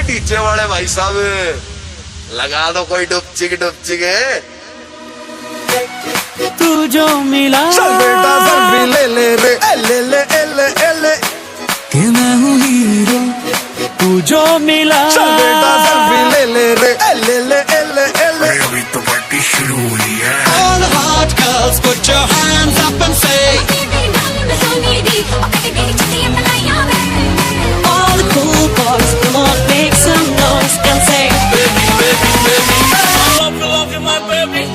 पीछे वाले भाई साहब लगा दो कोई डुपचिक डुपचिक। तू जो मिला चल बेटा सेल्फी ले ले रे, ले ले ले ले कि मैं हूँ हीरो। तू जो मिला चल बेटा सेल्फी ले ले रे, ले ले ले ले। अभी तो पार्टी शुरू हुई है। All the hot girls put your hands up and say all the cool boys come on make some noise and say baby baby baby I love you my baby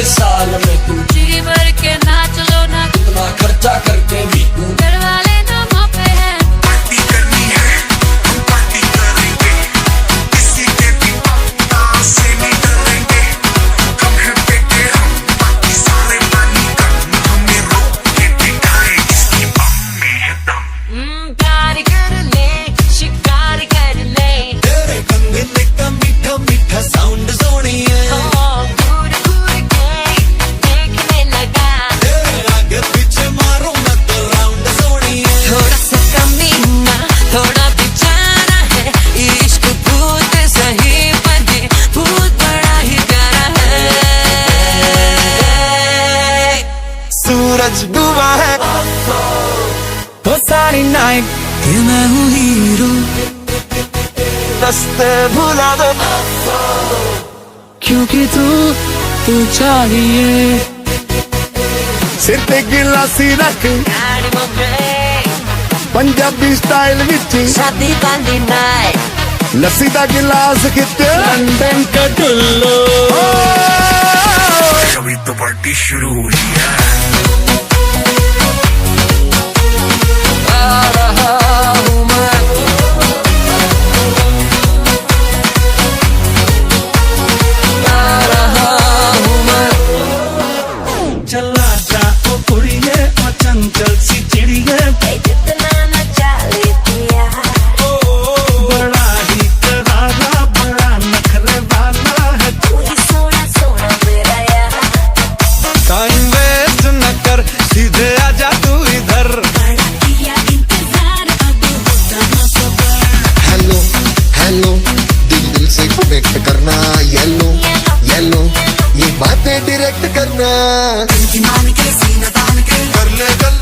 साल में तू जी भर के नाच लो ना, कितना खर्चा करके भी तू घर वाले नामों पे है। पार्टी करनी है हम पार्टी करेंगे, किसी के भी पापा से नहीं डरेंगे। हम है बेटे हम बाकी सारे पानी कम, हमें रोक के दिखाए इसकी बम में है दम। प्यार कर ले शिकार कर ले, तेरे कंगने का मीठा मीठा साउंड सोनिए। सूरज डूबा है वो सारी नाइट कि मैं हूँ हीरो। रास्ते भुला दो क्योंकि तू चाहिए। सिर पे गिलासी रख पंजाबी स्टाइल विच शादी वाली नाइट, लस्सी दा गिलास किते लंदन का टुल्लो। अभी तो पार्टी शुरू हुई है। चला जा ओ कुड़िए ओ चंचल सी चिड़िए, जितना न चाले पिया बड़ा ही करारा बड़ा नखरे वाला है। तू ही सोना सोना मेरा यार, टाइम वेस्ट न कर सीधे आजा तू इधर। बड़ा किया इंतजार अब होता न सबर। हेलो हेलो दिल दिल से कनेक्ट करना, येलो येलो ये बातें डायरेक्ट करना। मान के सीना तान के कर ले गल